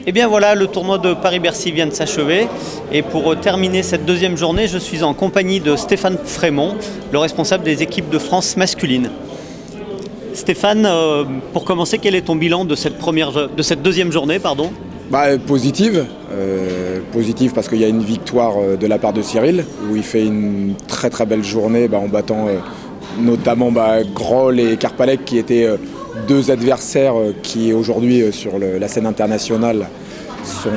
Et bien voilà, le tournoi de Paris-Bercy vient de s'achever. Et pour terminer cette deuxième journée, je suis en compagnie de Stéphane Frémont, le responsable des équipes de France masculine. Stéphane, pour commencer, quel est ton bilan de cette deuxième journée, pardon ? Positive. Positive parce qu'il y a une victoire de la part de Cyril, où il fait une très très belle journée en battant notamment Groll et Karpalek, qui étaient deux adversaires qui aujourd'hui sur la scène internationale sont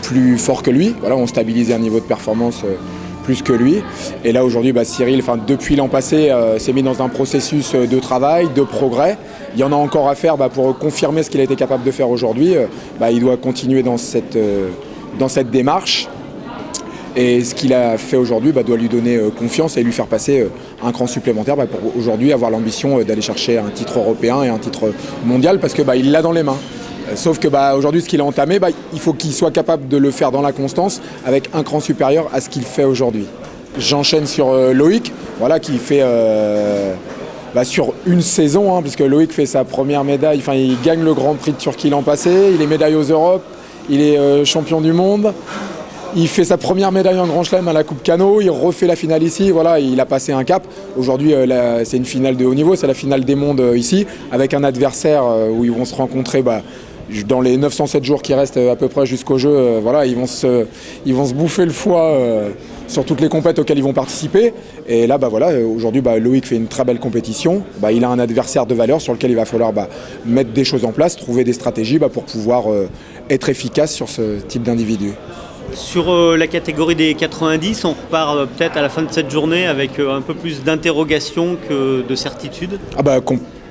plus forts que lui. Voilà, ont stabilisé un niveau de performance plus que lui. Et là aujourd'hui, Cyril, depuis l'an passé, s'est mis dans un processus de travail, de progrès. Il y en a encore à faire pour confirmer ce qu'il a été capable de faire aujourd'hui. Il doit continuer dans cette démarche. Et ce qu'il a fait aujourd'hui doit lui donner confiance et lui faire passer un cran supplémentaire pour aujourd'hui avoir l'ambition d'aller chercher un titre européen et un titre mondial, parce que il l'a dans les mains. Sauf que aujourd'hui, ce qu'il a entamé, il faut qu'il soit capable de le faire dans la constance avec un cran supérieur à ce qu'il fait aujourd'hui. J'enchaîne sur Loïc, qui fait sur une saison, puisque Loïc fait sa première médaille, il gagne le Grand Prix de Turquie l'an passé, il est médaillé aux Europes, il est champion du monde. Il fait sa première médaille en Grand Chelem à la Coupe Cano, il refait la finale ici, il a passé un cap. Aujourd'hui, c'est une finale de haut niveau, c'est la finale des mondes ici, avec un adversaire où ils vont se rencontrer dans les 907 jours qui restent à peu près jusqu'au jeu. Ils vont se bouffer le foie sur toutes les compétitions auxquelles ils vont participer. Et là, aujourd'hui, Loïc fait une très belle compétition. Il a un adversaire de valeur sur lequel il va falloir mettre des choses en place, trouver des stratégies pour pouvoir être efficace sur ce type d'individu. Sur la catégorie des 90, on repart peut-être à la fin de cette journée avec un peu plus d'interrogation que de certitude.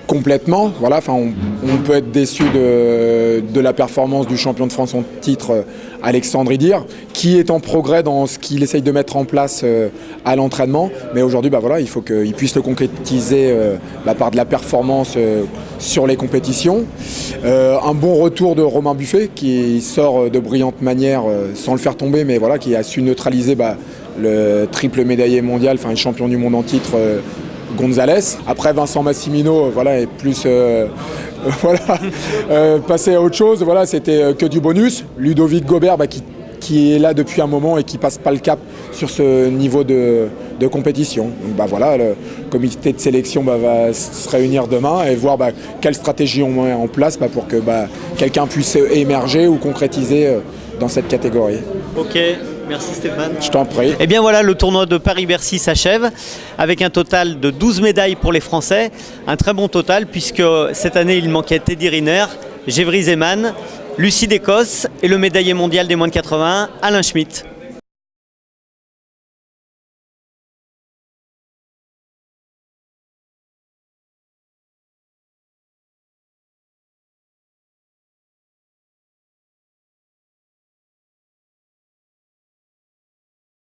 Complètement. On peut être déçu de la performance du champion de France en titre, Alexandre Idir, qui est en progrès dans ce qu'il essaye de mettre en place à l'entraînement. Mais aujourd'hui, il faut qu'il puisse le concrétiser par de la performance sur les compétitions. Un bon retour de Romain Buffet, qui sort de brillante manière sans le faire tomber, mais qui a su neutraliser le triple médaillé mondial, champion du monde en titre, Gonzalez. Après, Vincent Massimino est plus passé à autre chose. C'était que du bonus. Ludovic Gobert qui est là depuis un moment et qui passe pas le cap sur ce niveau de compétition. Donc le comité de sélection va se réunir demain et voir quelle stratégie on met en place pour que quelqu'un puisse émerger ou concrétiser dans cette catégorie. Ok. Merci Stéphane. Je t'en prie. Et bien voilà, le tournoi de Paris-Bercy s'achève avec un total de 12 médailles pour les Français. Un très bon total puisque cette année il manquait Teddy Riner, Gévry Zeman, Lucie d'Écosse et le médaillé mondial des moins de 81, Alain Schmitt.